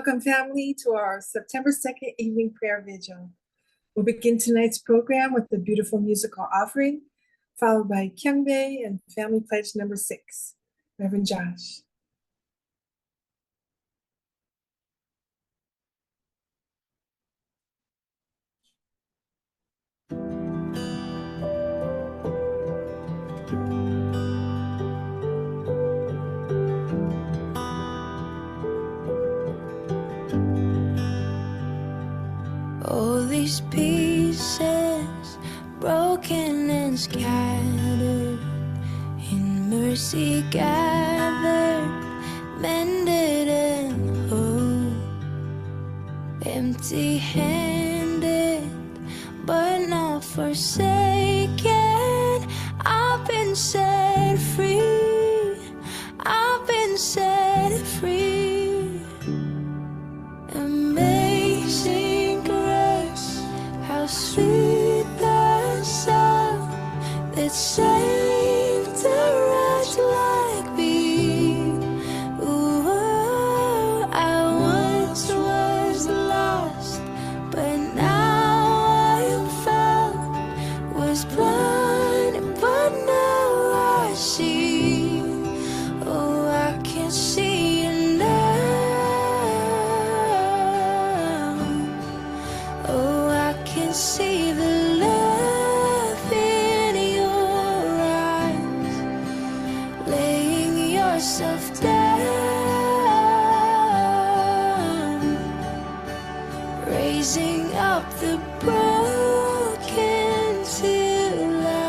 Welcome, family, to our September 2nd evening prayer vigil. We'll begin tonight's program with the beautiful musical offering, followed by Kembe and Family Pledge number 6. Reverend Josh. All these pieces, broken and scattered, in mercy gathered, mended and whole, empty-handed, but not forsaken. I've been set free, I've been set free. Amazing grace, how sweet the sound that saved a wretch like me. Ooh, I once was lost, but now I am found. Was blind, but now I see. Oh, I can see you now. Oh, I can see the love in your eyes, laying yourself down, raising up the broken to life.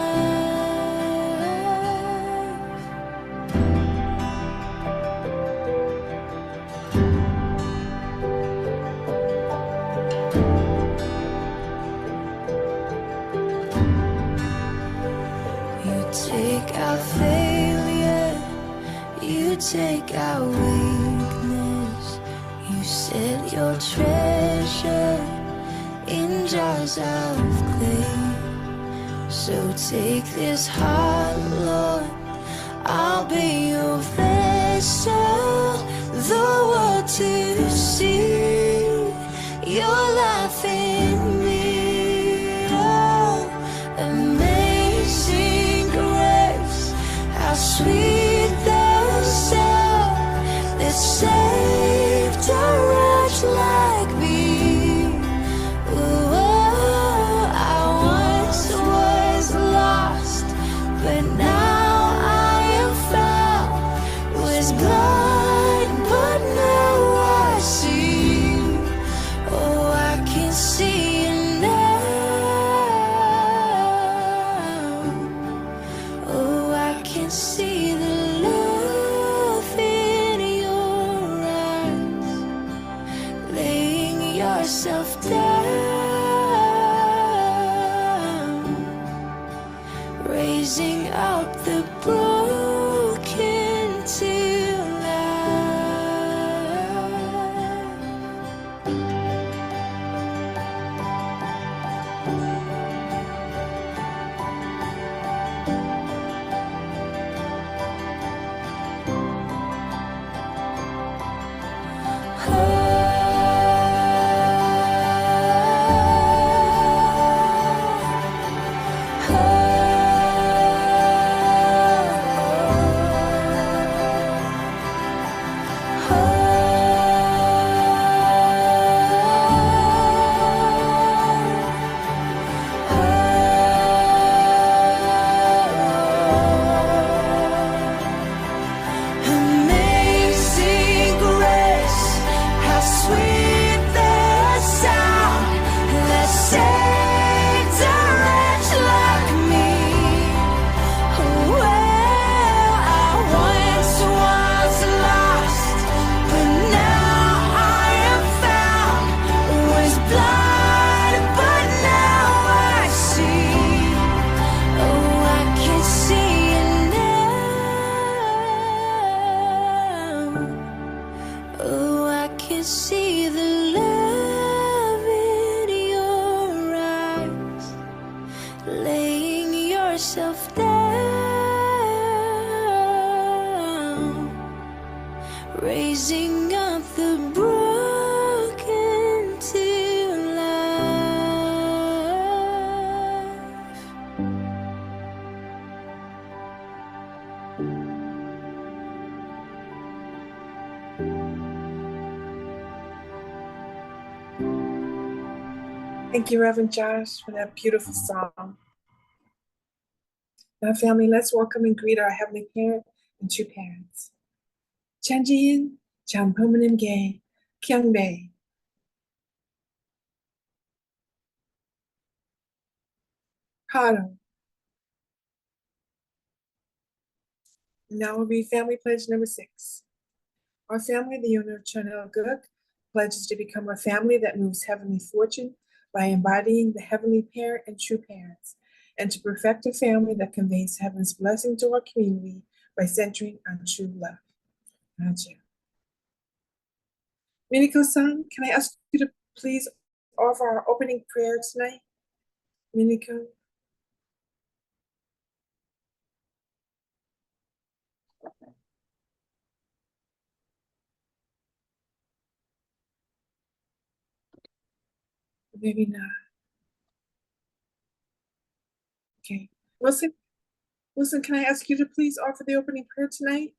You take out failure, you take out weakness, you set your treasure in jars of clay. So take this heart, Lord, I'll be your vessel, the world to see your life in me. Oh, amazing grace, how sweet the sound that saved a wretch like me. Ooh, I once was lost, but now I am found. Was blind, but now I see. Oh, I can see you now. Oh, I can see the love in your eyes, laying yourself down, raising up the broken to life. Thank you, Reverend Josh, for that beautiful song. Now, family, let's welcome and greet our Heavenly Parent and true parents. Chanjiyin, Champomanim Gay, Kyungbei. Hado. Now we'll read Family Pledge number 6. Our family, the owner of Chanel Guk, pledges to become a family that moves heavenly fortune by embodying the Heavenly Parent and true parents, and to perfect a family that conveys heaven's blessing to our community by centering on true love. Gotcha. Miniko-san, can I ask you to please offer our opening prayer tonight? Miniko? Maybe not. Okay. Wilson, can I ask you to please offer the opening prayer tonight?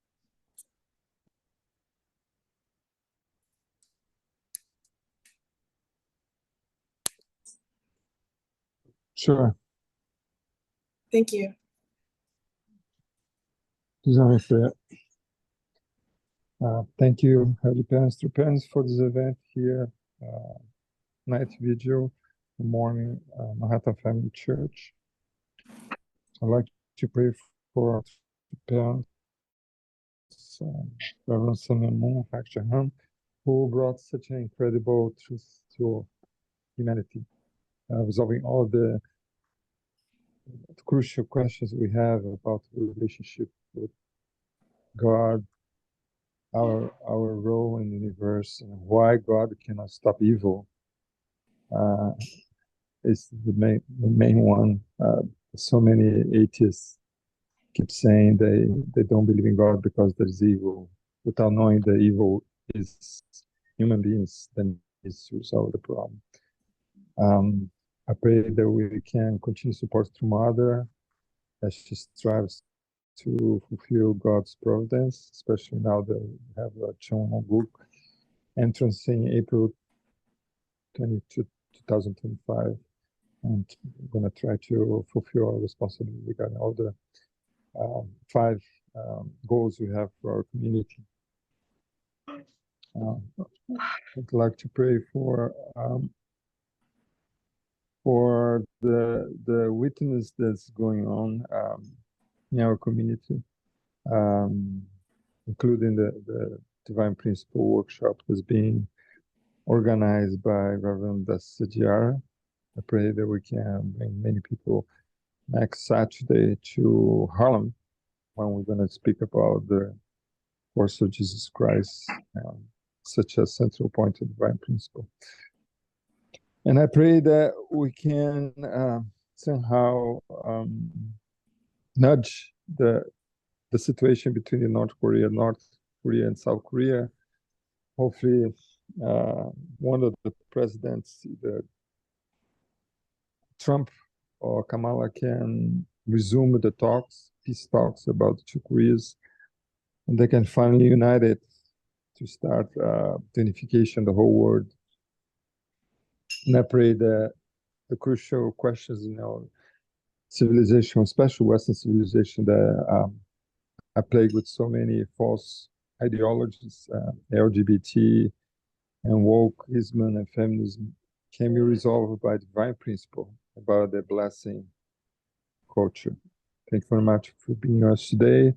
Sure. Thank you. Thank you, Holy Parents, true parents, for this event here, night vigil, morning, Manhattan Family Church. I'd like to pray for parents, Reverend Samuel Moon, Hakshaham, who brought such an incredible truth to humanity, resolving all the crucial questions we have about the relationship with God, our role in the universe, and why God cannot stop evil. Is the main one. So many atheists keep saying they don't believe in God because there's evil, without knowing the evil is human beings, then is to resolve the problem. I pray that we can continue support to Mother as she strives to fulfill God's providence, especially now that we have a Cheongwon book entrance in April 22, 2025. And we're going to try to fulfill our responsibility regarding all the 5 goals we have for our community. I'd like to pray for the witness that's going on in our community, including the Divine Principle workshop that's being organized by Reverend Dassidiara. I pray that we can bring many people next Saturday to Harlem when we're going to speak about the course of Jesus Christ, such a central point of Divine Principle. And I pray that we can somehow nudge the situation between North Korea and South Korea. Hopefully, one of the presidents, either Trump or Kamala, can resume the peace talks about the 2 Koreas, and they can finally unite it to start the unification of the whole world. And I pray that the crucial questions in our civilization, especially Western civilization, that are plagued with so many false ideologies, LGBT and wokeism and feminism, can be resolved by Divine Principle, about the blessing culture. Thank you very much for being with us today.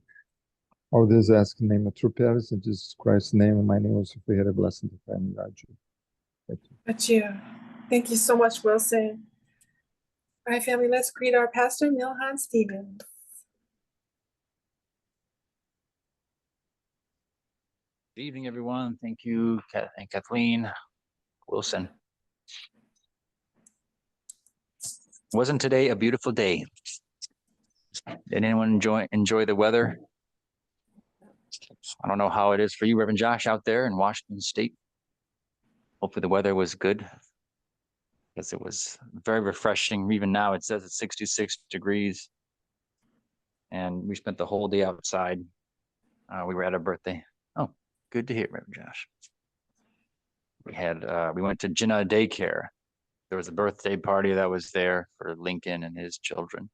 All this ask in the name of true parents, in Jesus Christ's name, and my name is Ferreira, blessing the family. Thank you. Thank you. Thank you so much, Wilson. All right, family, let's greet our pastor, Milhan Stevens. Good evening, everyone. Thank you, Kathleen, Wilson. Wasn't today a beautiful day? Did anyone enjoy the weather? I don't know how it is for you, Reverend Josh, out there in Washington State. Hopefully the weather was good, because it was very refreshing. Even now it says it's 66 degrees. And we spent the whole day outside. We were at a birthday. Oh, good to hear, Reverend Josh. We went to Jinnah Daycare. there was a birthday party that was there for Lincoln and his children,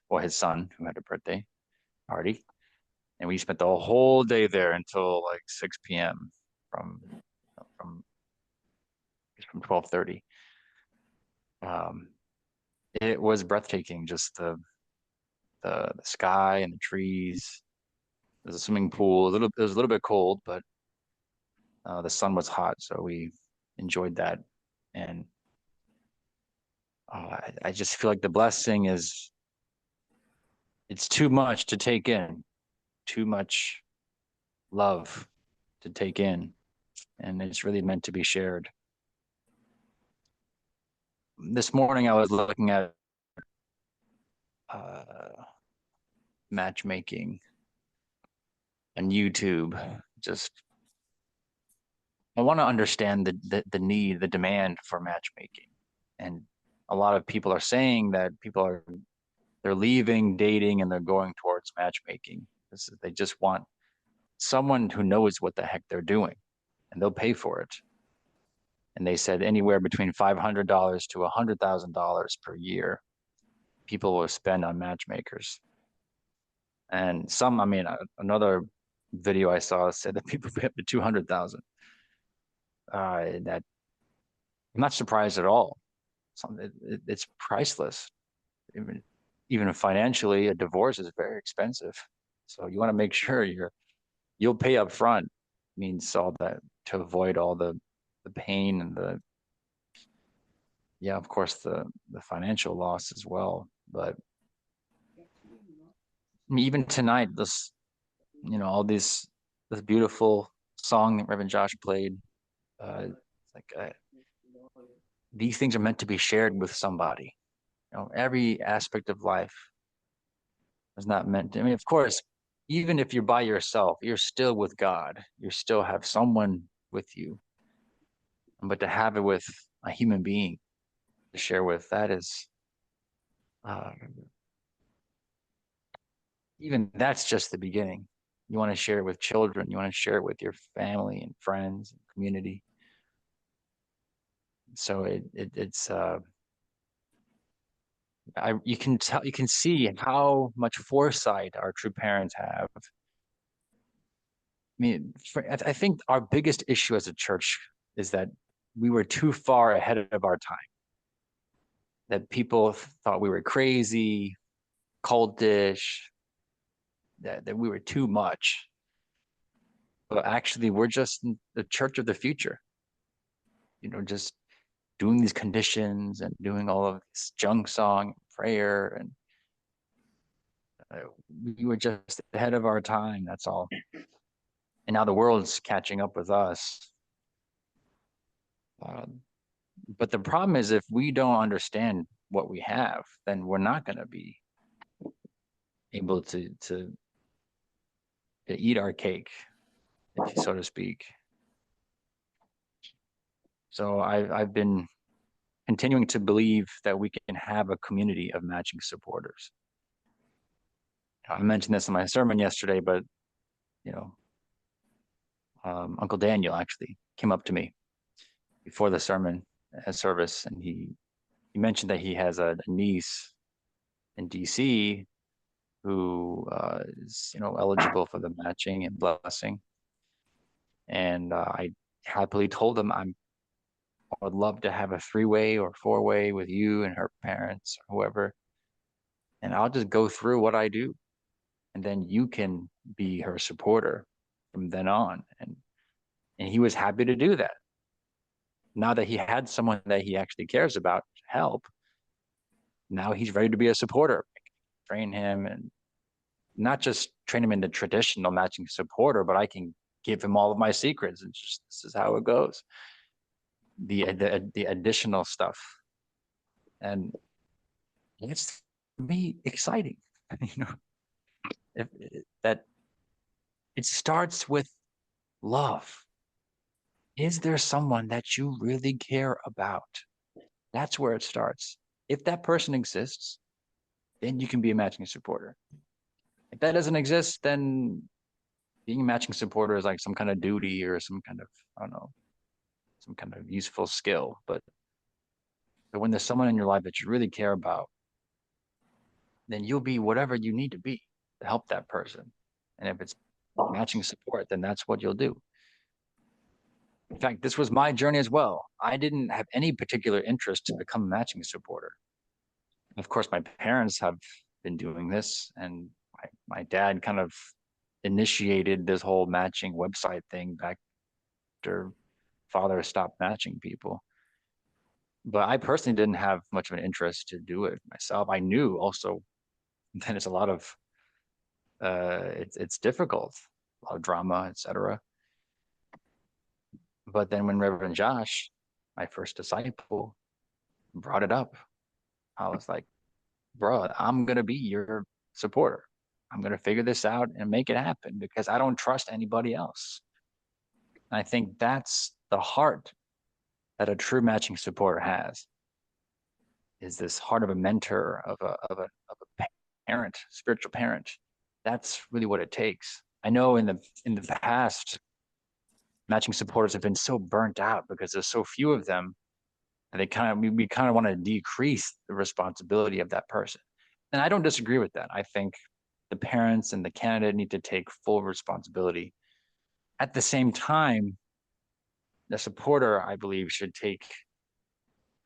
or his son who had a birthday party. And we spent the whole day there until like 6 p.m. from 12:30. It was breathtaking, just the sky and the trees. There's a swimming pool. It was a little bit cold, but the sun was hot, so we enjoyed that. And I just feel like the blessing is, it's too much to take in, too much love to take in, and it's really meant to be shared. This morning I was looking at matchmaking on YouTube. Just, I want to understand the need, the demand for matchmaking. And a lot of people are saying that they're leaving dating and they're going towards matchmaking. They just want someone who knows what the heck they're doing, and they'll pay for it. And they said anywhere between $500 to $100,000 per year people will spend on matchmakers. And some, I mean, another video I saw said that people pay up to 200,000. That I'm not surprised at all. It's priceless. Even financially, a divorce is very expensive. So you want to make sure you'll pay up front. Means all that, to avoid all the pain and of course the financial loss as well. But even tonight, all this beautiful song that Reverend Josh played, these things are meant to be shared with somebody. Every aspect of life is not meant to, I mean, of course, even if you're by yourself, you're still with God. You still have someone with you. But to have it with a human being to share with, that is, even that's just the beginning. You want to share it with children. You want to share it with your family and friends and community. So it's you can see how much foresight our true parents have. I mean, I think our biggest issue as a church is that we were too far ahead of our time. That people thought we were crazy, cultish, that we were too much. But actually, we're just the church of the future. Just doing these conditions and doing all of this junk song, prayer, and we were just ahead of our time. That's all. And now the world's catching up with us. But the problem is, if we don't understand what we have, then we're not going to be able to eat our cake, so to speak. So I've been continuing to believe that we can have a community of matching supporters. I mentioned this in my sermon yesterday, but Uncle Daniel actually came up to me before the sermon service, and he mentioned that he has a niece in DC who is eligible for the matching and blessing. And I happily told him I would love to have a 3-way or 4-way with you and her parents or whoever, and I'll just go through what I do, and then you can be her supporter from then on. And he was happy to do that. Now that he had someone that he actually cares about to help, now he's ready to be a supporter. Train him, and not just train him in the traditional matching supporter, but I can give him all of my secrets, and just, this is how it goes. The additional stuff. And it's, for me, exciting. That it starts with love. Is there someone that you really care about? That's where it starts. If that person exists, then you can be a matching supporter. If that doesn't exist, then being a matching supporter is like some kind of duty or some kind of, I don't know, some kind of useful skill. But But when there's someone in your life that you really care about, then you'll be whatever you need to be to help that person. And if it's matching support, then that's what you'll do. In fact, this was my journey as well. I didn't have any particular interest to become a matching supporter. Of course, my parents have been doing this, and my dad kind of initiated this whole matching website thing back after father stopped matching people. But I personally didn't have much of an interest to do it myself. I knew also that it's a lot of it's difficult, a lot of drama, etc. But then when Reverend Josh, my first disciple, brought it up, I was like, bro, I'm gonna be your supporter. I'm gonna figure this out and make it happen because I don't trust anybody else. And I think that's the heart that a true matching supporter has, is this heart of a mentor, of a parent, spiritual parent. That's really what it takes. I know in the past, matching supporters have been so burnt out because there's so few of them, and we kind of want to decrease the responsibility of that person. And I don't disagree with that. I think the parents and the candidate need to take full responsibility. At the same time, the supporter, I believe, should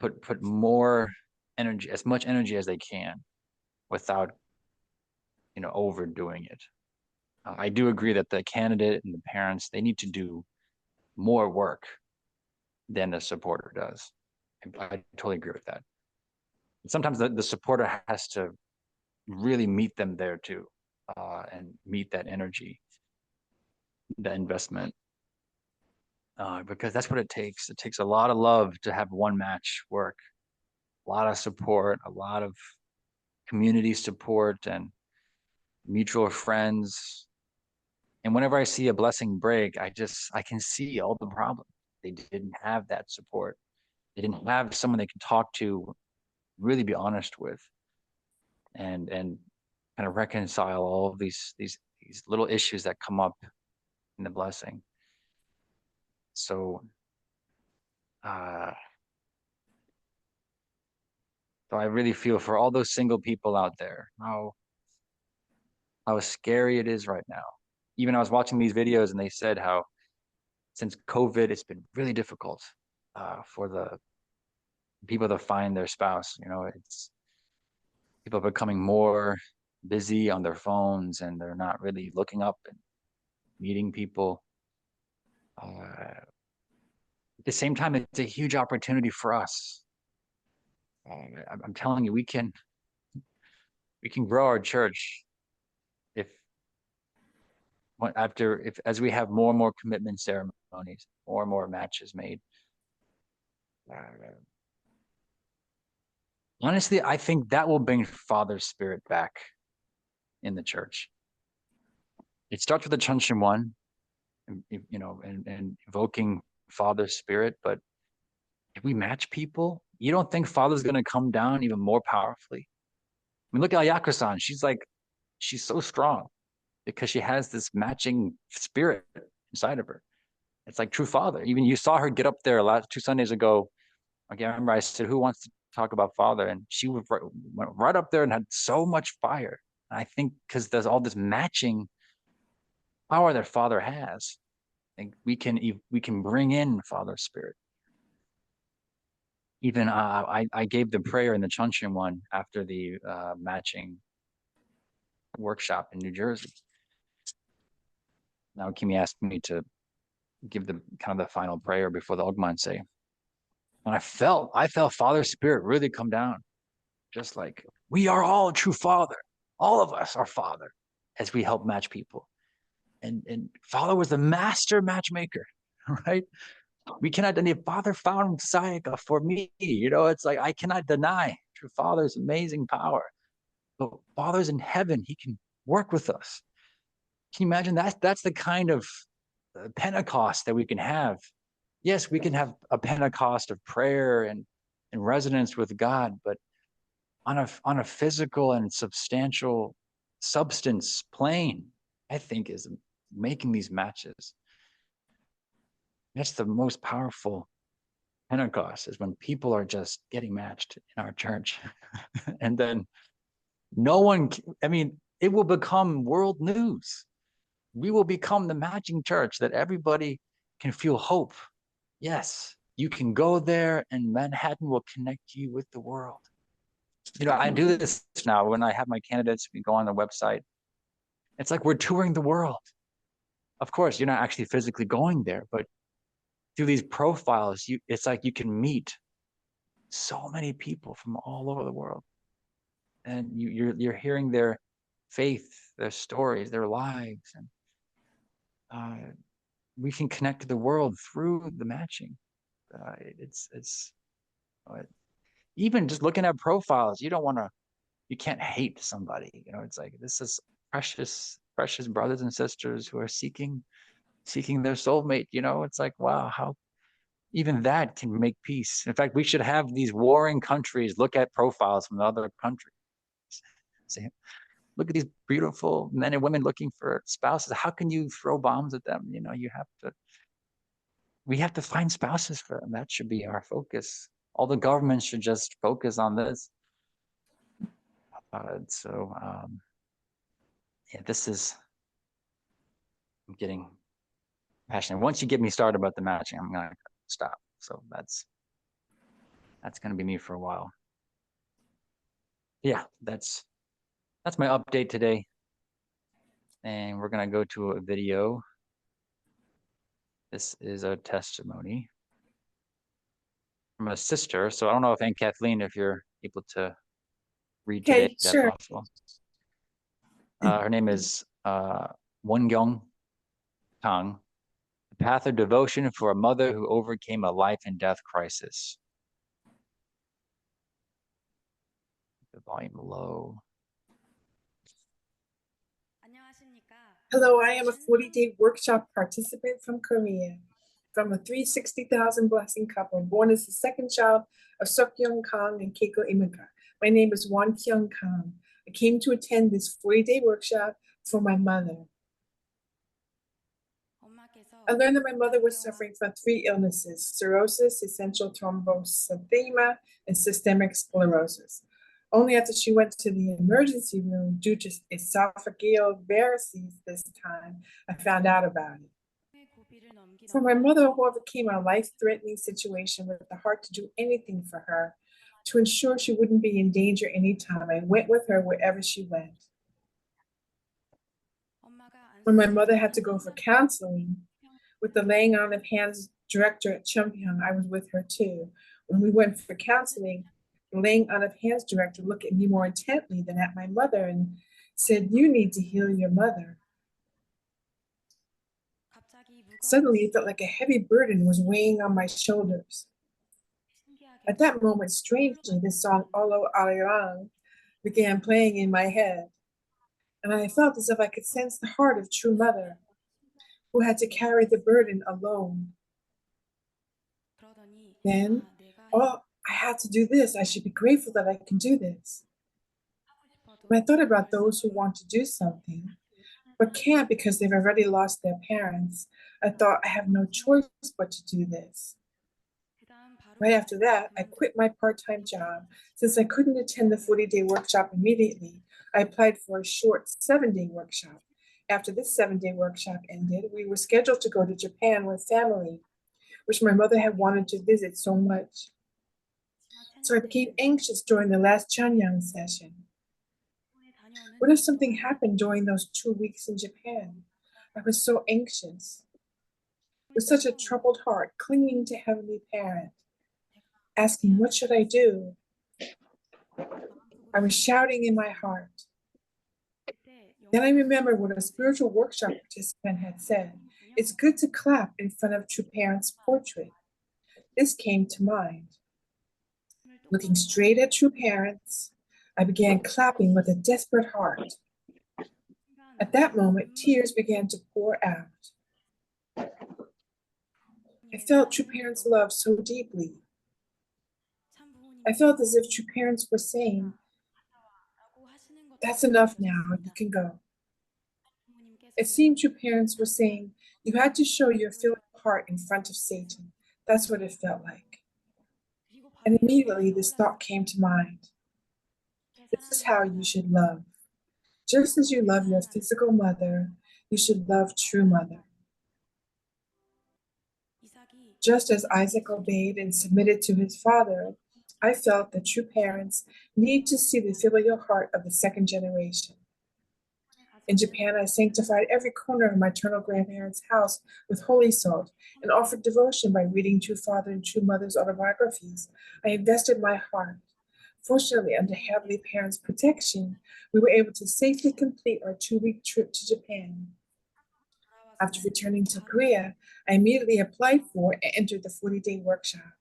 put more energy, as much energy as they can, without overdoing it. I do agree that the candidate and the parents, they need to do more work than the supporter does. I totally agree with that. Sometimes the supporter has to really meet them there too, and meet that energy, that investment, because that's what it takes. It takes a lot of love to have one match work, a lot of support, a lot of community support and mutual friends. And whenever I see a blessing break, I can see all the problems. They didn't have that support. They didn't have someone they can talk to, really be honest with, and kind of reconcile all of these little issues that come up in the blessing. So so I really feel for all those single people out there, how scary it is right now. Even I was watching these videos and they said how since COVID, it's been really difficult for the people to find their spouse. It's people are becoming more busy on their phones and they're not really looking up and meeting people. At the same time, it's a huge opportunity for us. I'm telling you, we can grow our church if as we have more and more commitment ceremonies, more and more matches made. Honestly, I think that will bring Father's Spirit back in the church. It starts with the Chuncheon one, and invoking Father's Spirit. But if we match people, you don't think Father's going to come down even more powerfully? I mean, look at Ayako-san. She's so strong because she has this matching spirit inside of her. It's like true Father. Even you saw her get up there 2 Sundays ago. I remember I said, who wants to talk about Father? And she went right up there and had so much fire. And I think because there's all this matching power that Father has, I think we can bring in Father's Spirit. Even I gave the prayer in the Chuncheon one after the matching workshop in New Jersey. Now Kimi asked me to give the kind of the final prayer before the Ogmanse. And I felt Father's Spirit really come down, just like we are all true Father. All of us are Father as we help match people. And Father was the master matchmaker, right? We cannot deny Father found Sayaka for me. It's like I cannot deny true Father's amazing power. But Father's in heaven, he can work with us. Can you imagine that? That's the kind of Pentecost that we can have. Yes, we can have a Pentecost of prayer and resonance with God, but on a physical and substantial substance plane, I think is making these matches. That's the most powerful Pentecost is when people are just getting matched in our church. And then no one, I mean, it will become world news. We will become the matching church that everybody can feel hope. Yes, you can go there and Manhattan will connect you with the world. I do this now when I have my candidates, we go on the website. It's like we're touring the world. Of course, you're not actually physically going there, but through these profiles, it's like you can meet so many people from all over the world. And you're hearing their faith, their stories, their lives, and we can connect to the world through the matching. It's even just looking at profiles. You can't hate somebody. It's like this is precious brothers and sisters who are seeking their soulmate. It's like, wow, how even that can make peace. In fact, we should have these warring countries look at profiles from other countries. Say, look at these beautiful men and women looking for spouses. How can you throw bombs at them? We have to find spouses for them. That should be our focus. All the governments should just focus on this. Yeah, I'm getting passionate. Once you get me started about the matching, I'm gonna stop. So that's gonna be me for a while. Yeah, that's my update today. And we're gonna go to a video. This is a testimony from a sister. So I don't know if Aunt Kathleen, if you're able to read today, Okay, is that sure. possible? Her name is Wongyong Tang. The Path of Devotion for a Mother Who Overcame a Life and Death Crisis. The volume low. Hello, I am a 40-day workshop participant from Korea, from a 360,000 blessing couple born as the second child of Seokyoung Kang and Keiko Imika. My name is Won Kyung Kang. I came to attend this 40-day workshop for my mother. I learned that my mother was suffering from 3 illnesses: cirrhosis, essential thrombocythemia, and systemic sclerosis. Only after she went to the emergency room due to esophageal varices this time, I found out about it. For my mother, who overcame a life-threatening situation with the heart to do anything for her, to ensure she wouldn't be in danger anytime, I went with her wherever she went. When my mother had to go for counseling, with the laying on of hands director at Cheongbyeong, I was with her too. When we went for counseling, the laying on of hands director looked at me more intently than at my mother and said, "You need to heal your mother." Suddenly, it felt like a heavy burden was weighing on my shoulders. At that moment, strangely, the song Olo Arirang began playing in my head, and I felt as if I could sense the heart of true mother, who had to carry the burden alone. Then, oh, I had to do this. I should be grateful that I can do this. When I thought about those who want to do something, but can't because they've already lost their parents, I thought, I have no choice but to do this. Right after that, I quit my part-time job. Since I couldn't attend the 40-day workshop immediately, I applied for a short 7-day workshop. After this 7-day workshop ended, we were scheduled to go to Japan with family, which my mother had wanted to visit so much. So I became anxious during the last Chanyang session. What if something happened during those 2 weeks in Japan? I was so anxious, with such a troubled heart, clinging to Heavenly Parent, asking, what should I do? I was shouting in my heart. Then I remembered what a spiritual workshop participant had said. It's good to clap in front of True Parent's portrait. This came to mind. Looking straight at True Parents, I began clapping with a desperate heart. At that moment, tears began to pour out. I felt True Parents' love so deeply. I felt as if True Parents were saying, that's enough now, you can go. It seemed True Parents were saying, you had to show your filled heart in front of Satan. That's what it felt like. And immediately this thought came to mind. This is how you should love. Just as you love your physical mother, you should love true mother. Just as Isaac obeyed and submitted to his father, I felt that true parents need to see the filial heart of the second generation. In Japan, I sanctified every corner of my maternal grandparents' house with holy salt and offered devotion by reading true father and true mother's autobiographies. I invested my heart. Fortunately, under Heavenly Parents' protection, we were able to safely complete our 2-week trip to Japan. After returning to Korea, I immediately applied for and entered the 40-day workshop.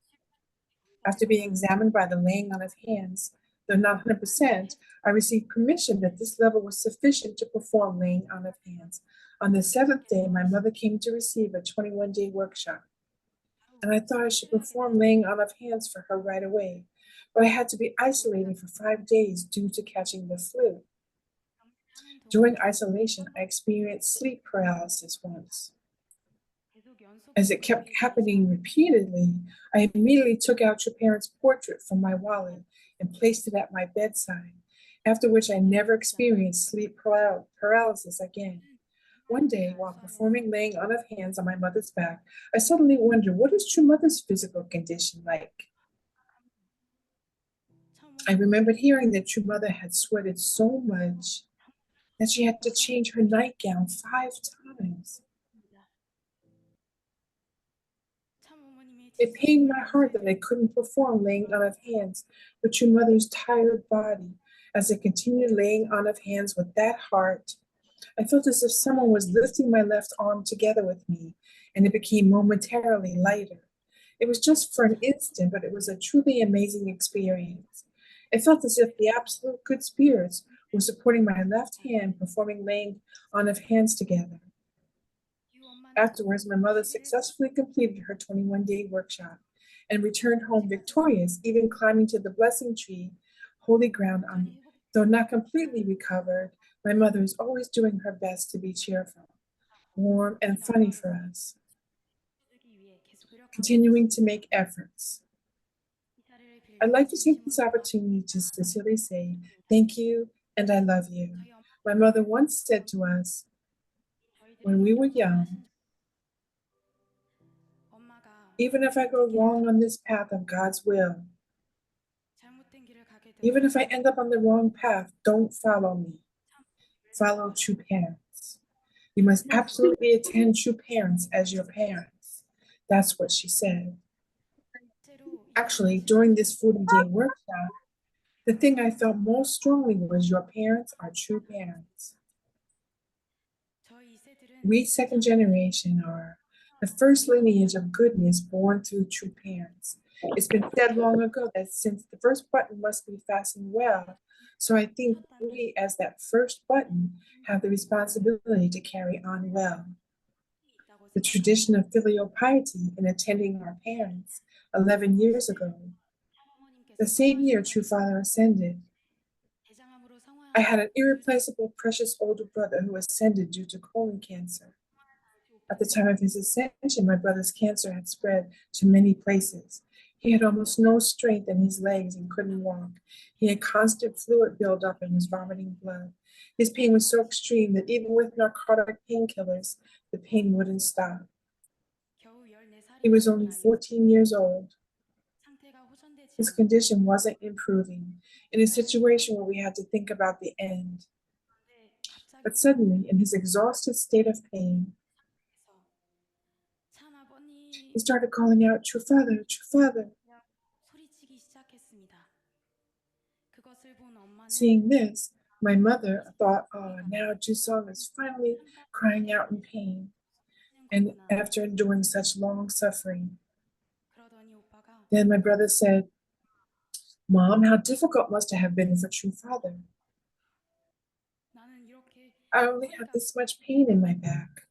After being examined by the laying on of hands, though not 100%, I received permission that this level was sufficient to perform laying on of hands. On the 7th day, my mother came to receive a 21-day workshop, and I thought I should perform laying on of hands for her right away, but I had to be isolated for 5 days due to catching the flu. During isolation, I experienced sleep paralysis once. As it kept happening repeatedly, I immediately took out your parents' portrait from my wallet and placed it at my bedside, after which I never experienced sleep paralysis again. One day, while performing laying on of hands on my mother's back, I suddenly wondered, what is true mother's physical condition like? I remembered hearing that true mother had sweated so much that she had to change her nightgown 5 times. It pained my heart that I couldn't perform laying on of hands for true mother's tired body. As I continued laying on of hands with that heart, I felt as if someone was lifting my left arm together with me, and it became momentarily lighter. It was just for an instant, but it was a truly amazing experience. It felt as if the absolute good spirits were supporting my left hand, performing laying on of hands together. Afterwards, my mother successfully completed her 21-day workshop and returned home victorious, even climbing to the blessing tree, holy ground on me. Though not completely recovered, my mother is always doing her best to be cheerful, warm, and funny for us, continuing to make efforts. I'd like to take this opportunity to sincerely say thank you and I love you. My mother once said to us when we were young, even if I go wrong on this path of God's will, even if I end up on the wrong path, don't follow me. Follow true parents. You must absolutely attend true parents as your parents. That's what she said. Actually, during this 40-day workshop, the thing I felt most strongly was your parents are true parents. We second generation are the first lineage of goodness born through true parents. It's been said long ago that since the first button must be fastened well, so I think we as that first button have the responsibility to carry on well. The tradition of filial piety in attending our parents 11 years ago, the same year True Father ascended, I had an irreplaceable, precious older brother who ascended due to colon cancer. At the time of his ascension, my brother's cancer had spread to many places. He had almost no strength in his legs and couldn't walk. He had constant fluid buildup and was vomiting blood. His pain was so extreme that even with narcotic painkillers, the pain wouldn't stop. He was only 14 years old. His condition wasn't improving, in a situation where we had to think about the end. But suddenly, in his exhausted state of pain, he started calling out, "True Father, True Father." Seeing this, my mother thought, oh, now Jusong is finally crying out in pain, and after enduring such long suffering. Then my brother said, "Mom, how difficult must it have been for True Father? I only have this much pain in my back."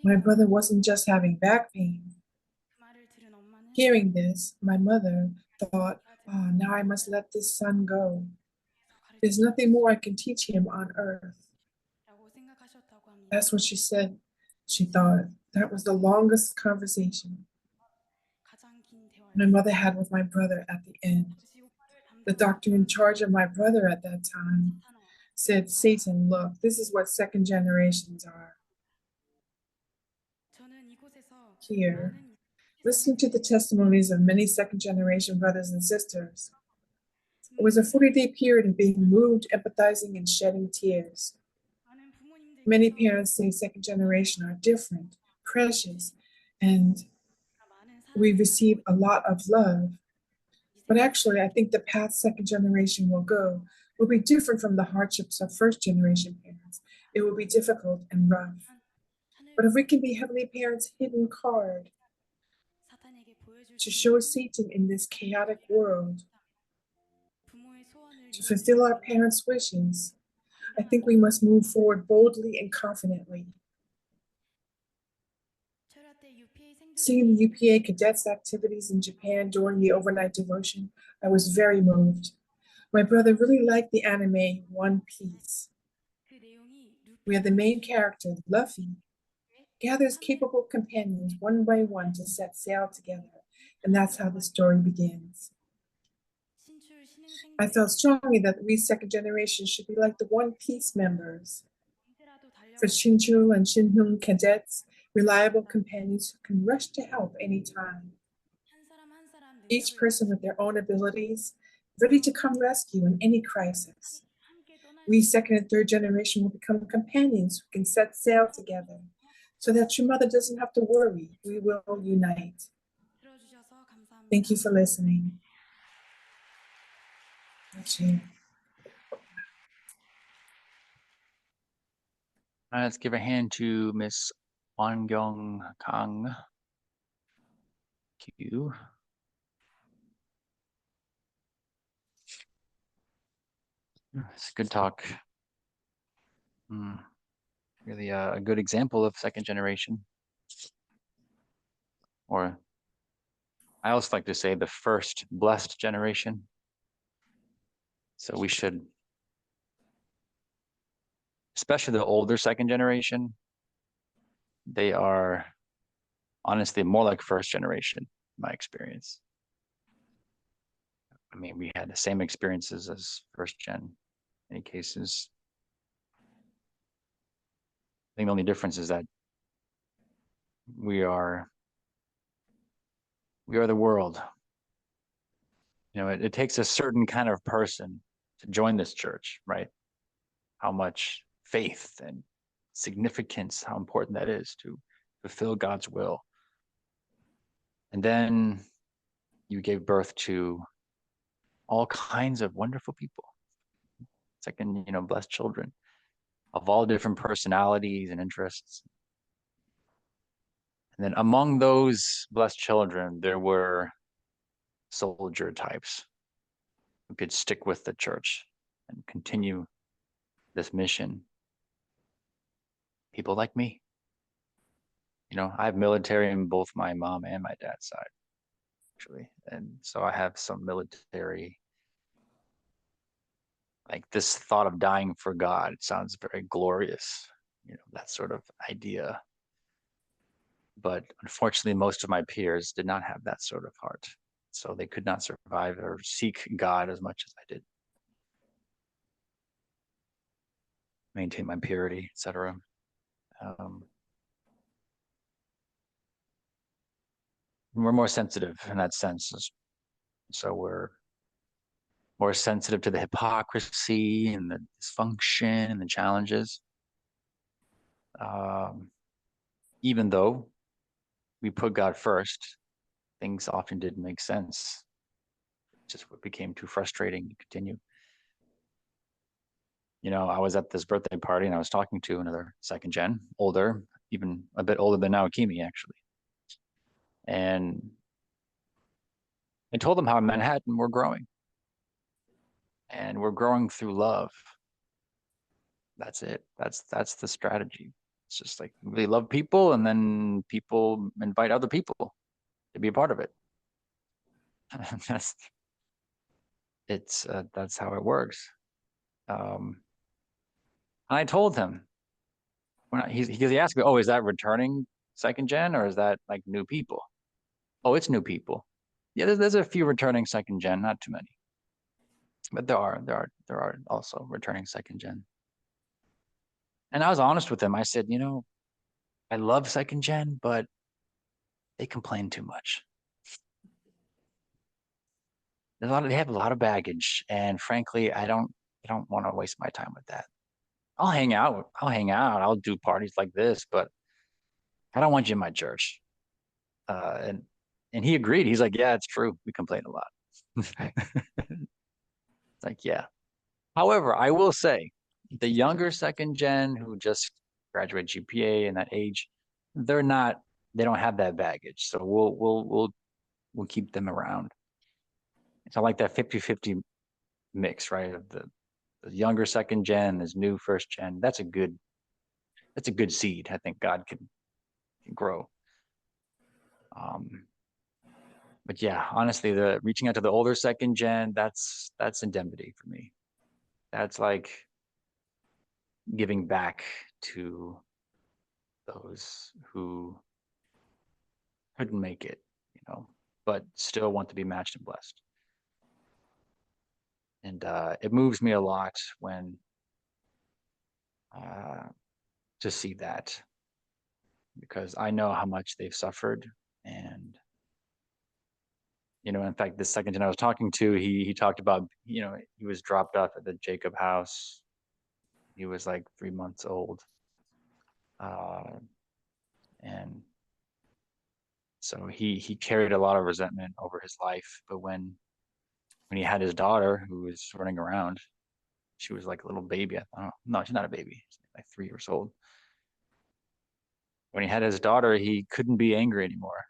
My brother wasn't just having back pain. Hearing this, my mother thought, oh, now I must let this son go. There's nothing more I can teach him on earth. That's what she said. She thought that was the longest conversation. my mother had with my brother at the end. The doctor in charge of my brother at that time said, Satan, look, this is what second generations are. Here, listen to the testimonies of many second generation brothers and sisters. It was a 40-day period of being moved, empathizing, and shedding tears. Many parents say second generation are different, precious, and we receive a lot of love. But actually, I think the path second generation will go will be different from the hardships of first generation parents. It will be difficult and rough. But if we can be Heavenly Parents' hidden card to show Satan in this chaotic world, to fulfill our parents' wishes, I think we must move forward boldly and confidently. Seeing the UPA cadets' activities in Japan during the overnight devotion, I was very moved. My brother really liked the anime One Piece, where the main character, Luffy, gathers capable companions one by one to set sail together, and that's how the story begins. I felt strongly that we second generation should be like the One Piece members. For Shinchu and Shinhyun cadets, reliable companions who can rush to help anytime. Each person with their own abilities, ready to come rescue in any crisis. We second and third generation will become companions who can set sail together so that your mother doesn't have to worry. We will unite. Thank you for listening. Let's give a hand to Miss Wangyong Kang. Thank you. It's a good talk. Really a good example of second generation. Or I also like to say the first blessed generation. So we should, especially the older second generation, they are honestly more like first generation, in my experience. I mean, we had the same experiences as first gen in many cases. I think the only difference is that we are the world. You know, it takes a certain kind of person to join this church, right? How much faith and significance, how important that is to fulfill God's will. And then you gave birth to all kinds of wonderful people. Second, blessed children of all different personalities and interests. And then among those blessed children, there were soldier types who could stick with the church and continue this mission. People like me. I have military in both my mom and my dad's side, actually. And so I have some military, like this thought of dying for God. It sounds very glorious, that sort of idea. But unfortunately, most of my peers did not have that sort of heart. So they could not survive or seek God as much as I did. Maintain my purity, etc. We're more sensitive in that sense. So we're more sensitive to the hypocrisy and the dysfunction and the challenges. Even though we put God first, things often didn't make sense. Just what became too frustrating to continue. I was at this birthday party and I was talking to another second gen, older, even a bit older than Naokimi, actually. And I told them how in Manhattan we're growing. And we're growing through love. That's it. That's the strategy. It's just like we love people, and then people invite other people to be a part of it. That's how it works. I told him when he asked me, "Oh, is that returning second gen or is that like new people?" Oh, it's new people. Yeah, there's a few returning second gen, not too many, but there are also returning second gen. And I was honest with him. I said, you know, I love second gen, but they complain too much. They have a lot of baggage, and frankly, I don't want to waste my time with that. I'll hang out. I'll do parties like this, but I don't want you in my church. And he agreed. He's like, yeah, it's true. We complain a lot. It's like, yeah. However, I will say the younger second gen who just graduate GPA and that age, they don't have that baggage. So we'll keep them around. It's not like that 50-50 mix, right? Of the younger second gen, this new first gen. That's a good seed. I think God can grow. But yeah, honestly, the reaching out to the older second gen, that's indemnity for me. That's like giving back to those who couldn't make it, you know, but still want to be matched and blessed. And it moves me a lot when to see that, because I know how much they've suffered. And you know, in fact, the second gen I was talking to, he talked about, you know, he was dropped off at the Jacob house. He was like 3 months old. And so he carried a lot of resentment over his life. But when he had his daughter who was running around, she was like a little baby. I thought, no, she's not a baby. She's like 3 years old. When he had his daughter, he couldn't be angry anymore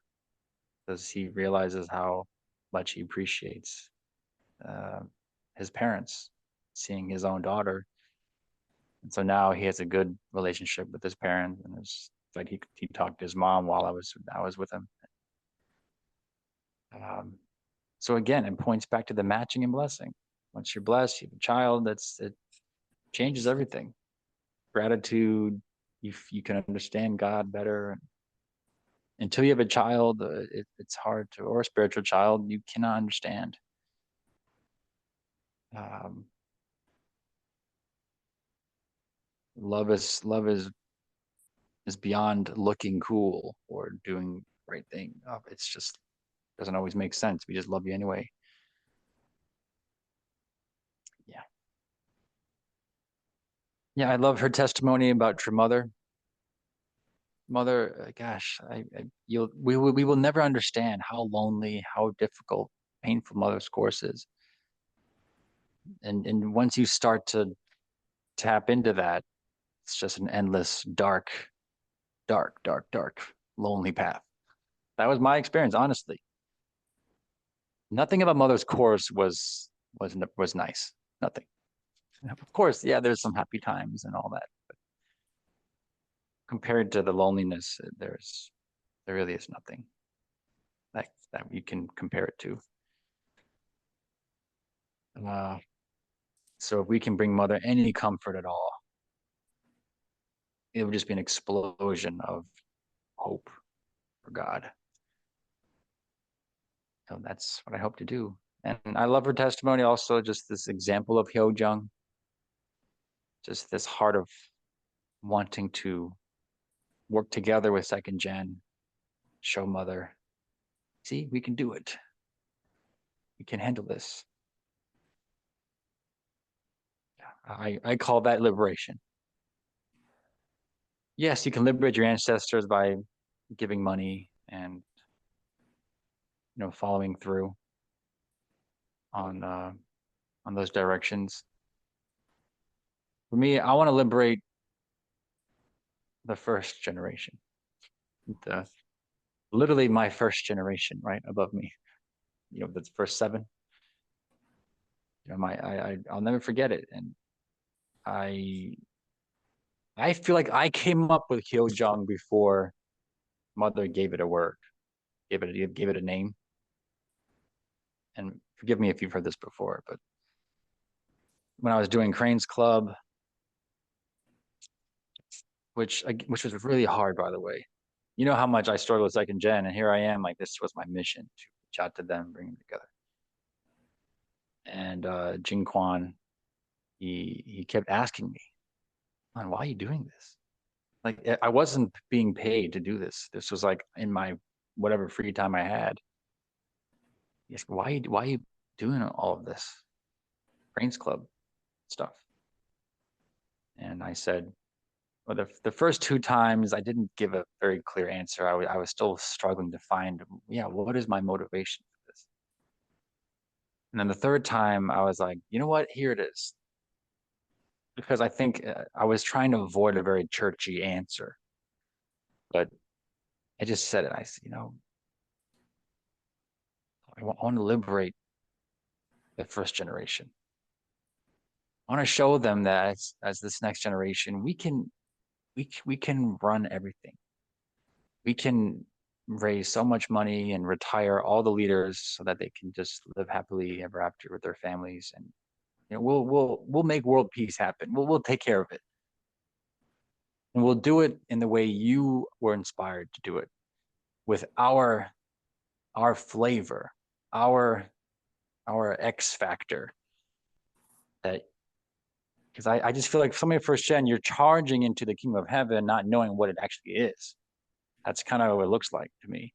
because he realizes how much he appreciates his parents, seeing his own daughter. And so now he has a good relationship with his parents, and it's like he talked to his mom while I was with him. So again, it points back to the matching and blessing. Once you're blessed, you have a child. It changes everything. Gratitude, you can understand God better. Until you have a child, it's hard to, or a spiritual child, you cannot understand. Love is beyond looking cool or doing the right thing. It's just doesn't always make sense. We just love you anyway. Yeah. Yeah, I love her testimony about your mother. Mother, gosh, we will never understand how lonely, how difficult, painful mother's course is. And once you start to tap into that, it's just an endless, dark, lonely path. That was my experience, honestly. Nothing about mother's course was nice. Nothing. Of course, yeah, there's some happy times and all that. But compared to the loneliness, there really is nothing that you can compare it to. So if we can bring mother any comfort at all, it would just be an explosion of hope for God. So that's what I hope to do. And I love her testimony also, just this example of Hyojung, just this heart of wanting to work together with second gen, show mother, see, we can do it. We can handle this. I call that liberation. Yes, you can liberate your ancestors by giving money and following through on those directions. For me, I want to liberate the first generation, literally my first generation, right above me. The first 7. I'll never forget it, and I feel like I came up with Hyojung before mother gave it a word, gave it a name. And forgive me if you've heard this before, but when I was doing Crane's Club, which was really hard, by the way. You know how much I struggle with second gen, and here I am, like this was my mission to reach out to them, bring them together. And Jing Quan, he kept asking me, "Man, why are you doing this?" Like, I wasn't being paid to do this. This was like in my whatever free time I had. He's like, why are you doing all of this Brains Club stuff? And I said, well, the first two times I didn't give a very clear answer. I was still struggling to find, yeah, what is my motivation for this? And then the third time I was like, you know what? Here it is. Because I think I was trying to avoid a very churchy answer, but I just said it. I said, I want to liberate the first generation. I want to show them that as this next generation, we can run everything. We can raise so much money and retire all the leaders so that they can just live happily ever after with their families, and we'll make world peace happen. We'll take care of it, and we'll do it in the way you were inspired to do it, with our flavor, our X factor. That because I just feel like somebody first gen, you're charging into the kingdom of heaven, not knowing what it actually is. That's kind of what it looks like to me.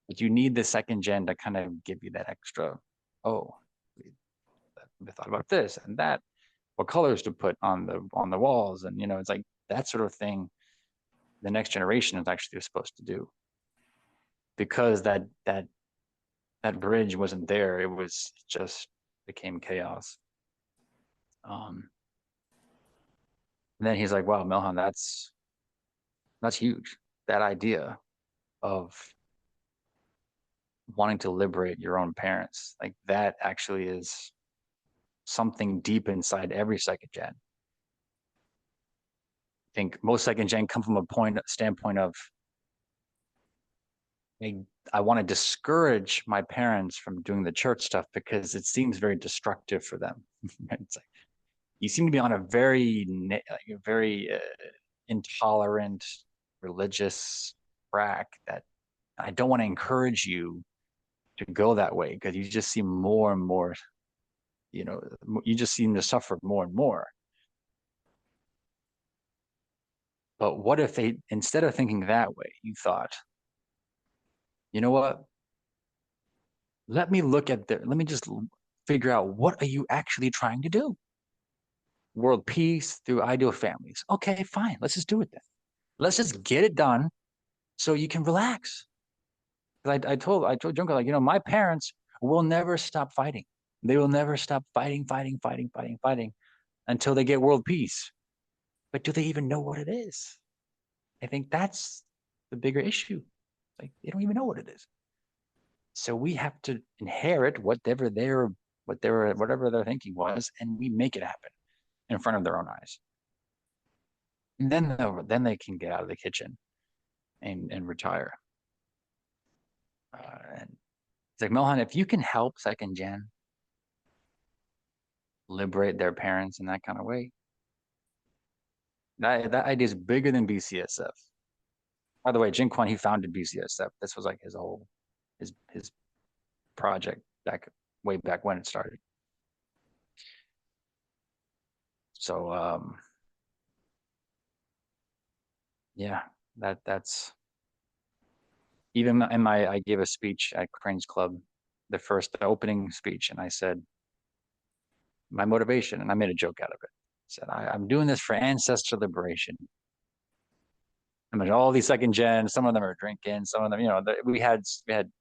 But you need the second gen to kind of give you that extra, oh, we thought about this and that, what colors to put on the walls, and it's like that sort of thing. The next generation is actually supposed to do, because that bridge wasn't there. It was just became chaos. And then he's like, wow, Melhan, that's huge. That idea of wanting to liberate your own parents, like that actually is something deep inside every second gen. I think most second gen come from a standpoint of, I want to discourage my parents from doing the church stuff because it seems very destructive for them. It's like, you seem to be on a very intolerant religious track that I don't want to encourage you to go that way, because you just seem more and more, you just seem to suffer more and more. But what if they, instead of thinking that way, you thought, you know what? Let me just figure out, what are you actually trying to do? World peace through ideal families. Okay, fine. Let's just do it then. Let's just get it done so you can relax. I told Junko, like, my parents will never stop fighting. They will never stop fighting until they get world peace. But do they even know what it is? I think that's the bigger issue. Like, they don't even know what it is. So we have to inherit whatever their thinking was, and we make it happen in front of their own eyes. And then they can get out of the kitchen and retire. And it's like, Melhan, if you can help second gen liberate their parents in that kind of way, that idea is bigger than BCSF. By the way, Jing Quan, he founded BCSF. This was like his whole his project way back when it started. So yeah, that's even in I gave a speech at Crane's Club, the opening speech, and I said my motivation, and I made a joke out of it. I said, I'm doing this for ancestor liberation. I mean, all these second gen, some of them are drinking, some of them, we had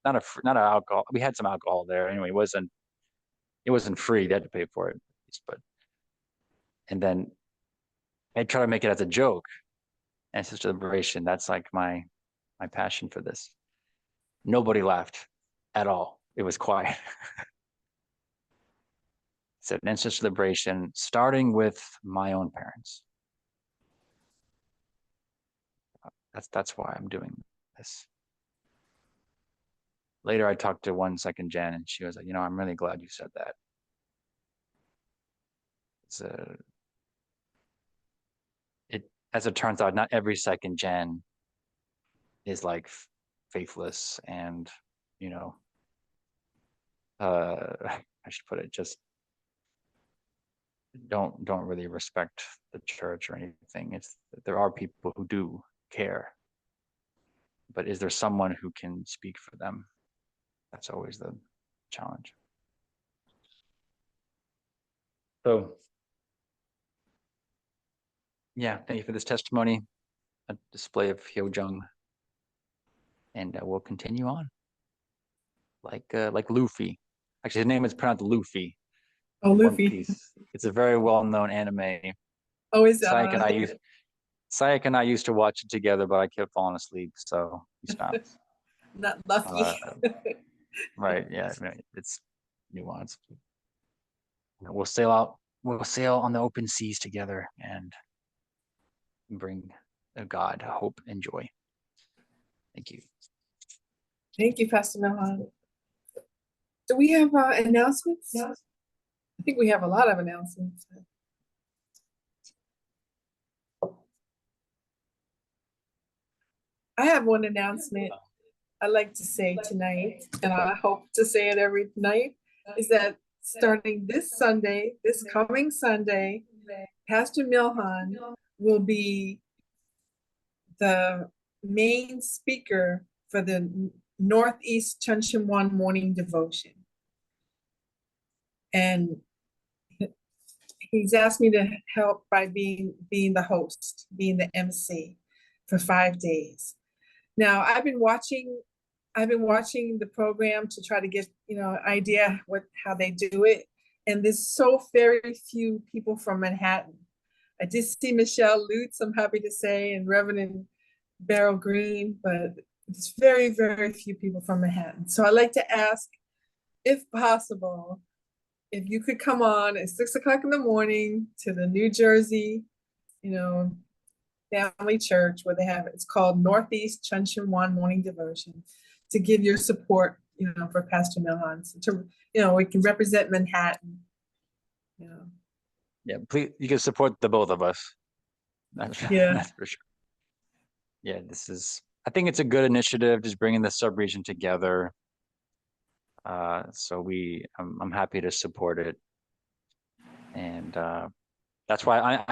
not alcohol. We had some alcohol there. Anyway, it wasn't free. They had to pay for it. And then I try to make it as a joke. Ancestor liberation, that's like my passion for this. Nobody laughed at all. It was quiet. So ancestor liberation, starting with my own parents. That's why I'm doing this. Later, I talked to one second gen, and she was like, I'm really glad you said that. As it turns out, not every second gen is like faithless and, I should put it, just don't really respect the church or anything. It's there are people who do care, but is there someone who can speak for them? That's always the challenge. So yeah, thank you for this testimony, a display of Hyojung, and we'll continue on. Like Luffy. Actually, his name is pronounced Luffy. Oh, One Luffy. Piece. It's a very well-known anime. Always Sayek and I used to watch it together, but I kept falling asleep, so we stopped. not Luffy. Right? Yeah, it's nuanced. We'll sail out. We'll sail on the open seas together and bring God hope and joy. Thank you. Thank you, Pastor Milhan. Do we have announcements? I think we have a lot of announcements. I have one announcement I'd like to say tonight, and I hope to say it every night, is that starting this Sunday, this coming Sunday, Pastor Milhan will be the main speaker for the Northeast Chuncheon morning devotion. And he's asked me to help by being the host, being the MC for 5 days. Now I've been watching the program to try to get idea how they do it, and there's so very few people from Manhattan. I did see Michelle Lutz, I'm happy to say, and Reverend Beryl Green, but it's very, very few people from Manhattan. So I'd like to ask, if possible, if you could come on at 6 o'clock in the morning to the New Jersey, family church where they have it's called Northeast Chuncheon morning devotion, to give your support, for Pastor Milhan, so we can represent Manhattan. Yeah, please, you can support the both of us. That's for sure. Yeah, I think it's a good initiative, just bringing the sub-region together. So I'm happy to support it. And that's why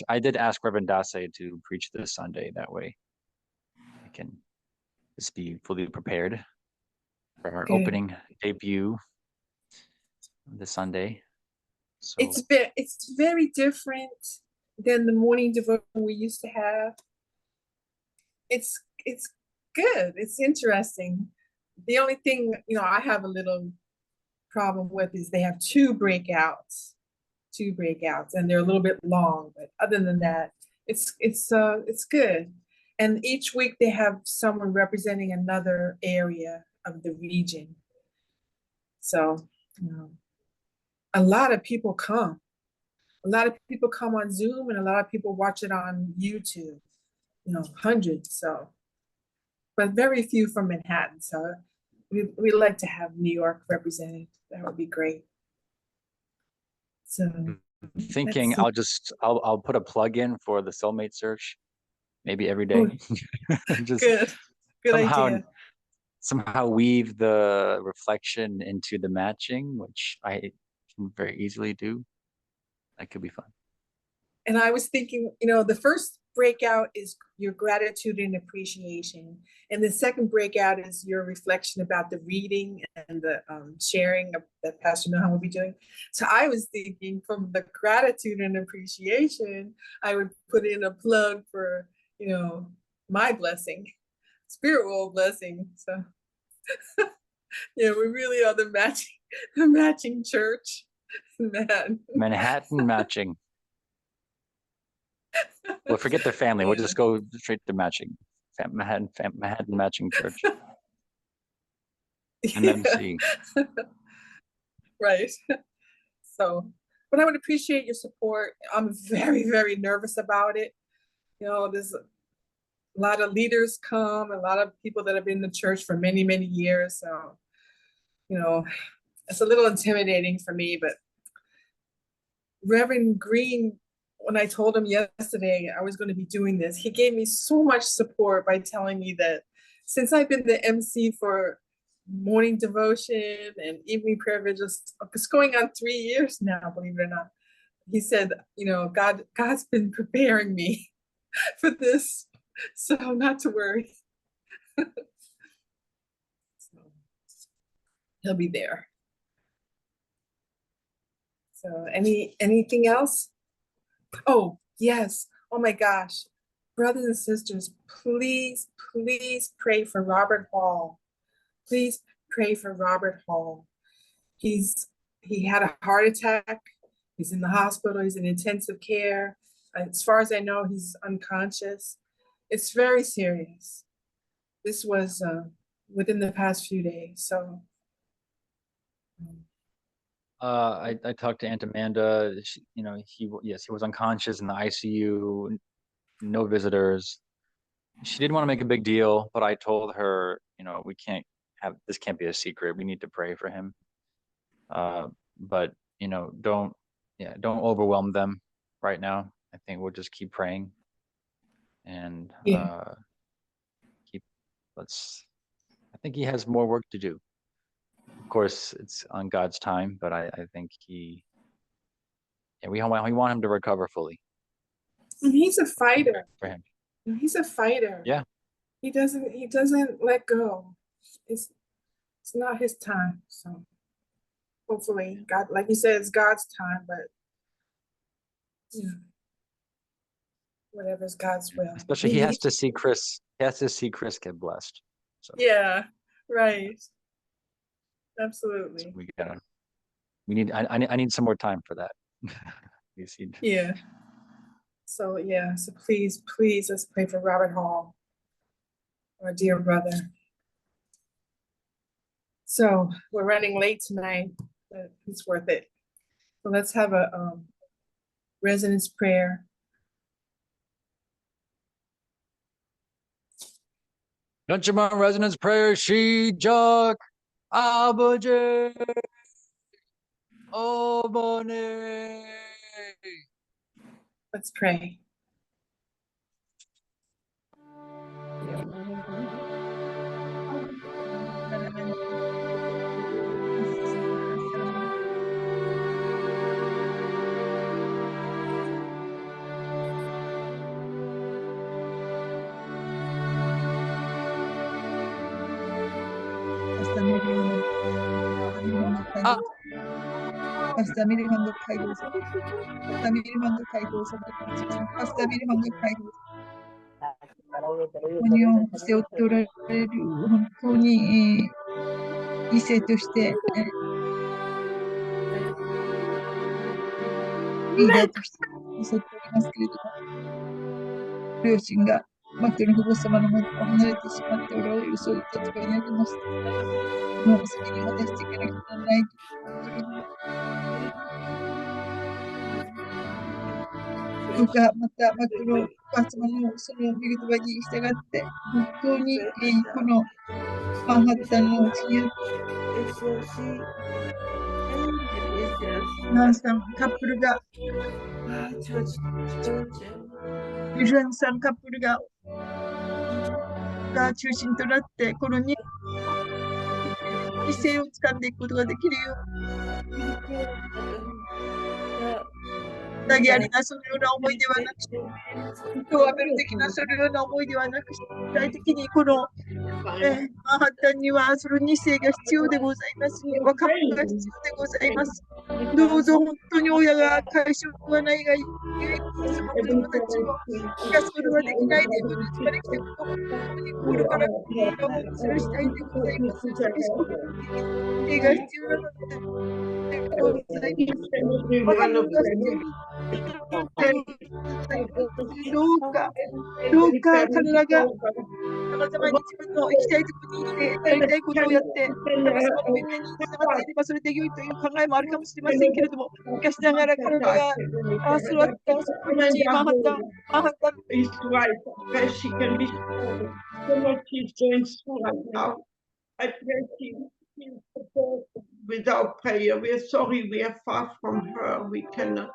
I did ask Reverend Dase to preach this Sunday. That way I can just be fully prepared for our opening debut this Sunday. So it's very different than the morning devotion we used to have. It's good. It's interesting. The only thing I have a little problem with is they have two breakouts, and they're a little bit long. But other than that, it's good. And each week they have someone representing another area of the region. So a lot of people come. A lot of people come on Zoom, and a lot of people watch it on YouTube. Hundreds. So, but very few from Manhattan. So we'd like to have New York represented. That would be great. So thinking I'll put a plug in for the soulmate search, maybe every day. Just good idea. Somehow weave the reflection into the matching, which I can very easily do. That could be fun. And I was thinking, the first breakout is your gratitude and appreciation. And the second breakout is your reflection about the reading and the sharing that Pastor Milhan will be doing. So I was thinking, from the gratitude and appreciation, I would put in a plug for, my blessing, spiritual blessing. So we really are the matching church. Manhattan matching. We'll forget the family. We'll just go straight to matching. Manhattan matching church. MFC. Right. So, but I would appreciate your support. I'm very, very nervous about it. There's a lot of leaders come, a lot of people that have been in the church for many, many years. So, it's a little intimidating for me, but Reverend Green, when I told him yesterday I was going to be doing this, he gave me so much support by telling me that since I've been the MC for morning devotion and evening prayer vigils. It's going on 3 years now, believe it or not. He said, God's been preparing me for this, so not to worry. So, he'll be there. So anything else? Oh, yes. Oh my gosh. Brothers and sisters, please, please pray for Robert Hall. Please pray for Robert Hall. He had a heart attack. He's in the hospital. He's in intensive care. As far as I know, he's unconscious. It's very serious. This was within the past few days. So I talked to Aunt Amanda. He was unconscious in the ICU, no visitors. She didn't want to make a big deal, but I told her, this can't be a secret. We need to pray for him. But don't overwhelm them right now. I think we'll just keep praying and I think he has more work to do. Of course, it's on God's time, but I think we want him to recover fully. he's a fighter. For him. He's a fighter. Yeah. He doesn't let go. It's not his time. So hopefully God, like you said, it's God's time, but whatever's God's will. Especially he has to see Chris get blessed. So yeah, right. Absolutely. I need some more time for that. Yeah. So please, let's pray for Robert Hall, our dear brother. So we're running late tonight, but it's worth it. So let's have a resonance prayer. Gunchaman resonance prayer, Shijak Abaje Obone. Let's pray. It's right, where she can be strong. So much she's going through right now. I pray she will support without prayer. We are sorry we are far from her. We cannot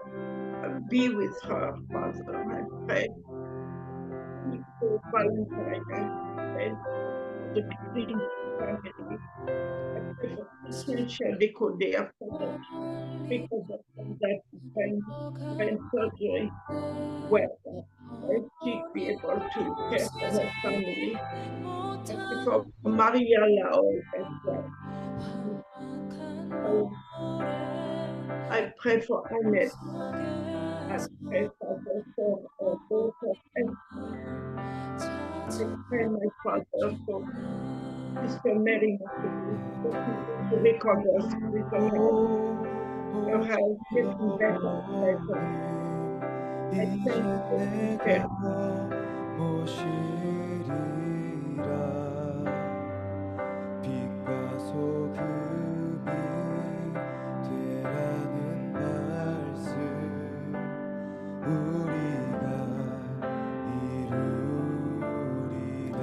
be with her, Father. I pray. We pray for the family. I pray for essential Decoder for that recover from that brain surgery. Well, she be able to care for her family. I pray for Maria Lao as well. I pray for Annette. I pray for her daughter Esther. I pray, my Father, for Sister Mary to recover spiritual health, her health getting better and better. I thank you for this care. 빛과 소금이 되라는 말씀 우리가 이루리라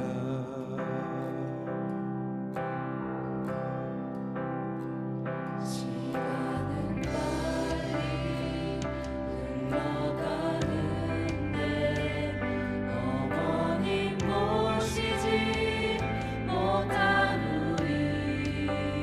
시간은 빨리 흘러가는데 어머님 모시지 못한 우리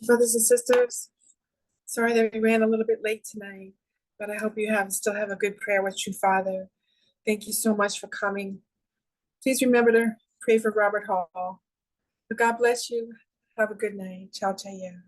Brothers and sisters, sorry that we ran a little bit late tonight, but I hope you still have a good prayer with your Father. Thank you so much for coming. Please remember to pray for Robert Hall. But God bless you. Have a good night. Ciao, Chaya.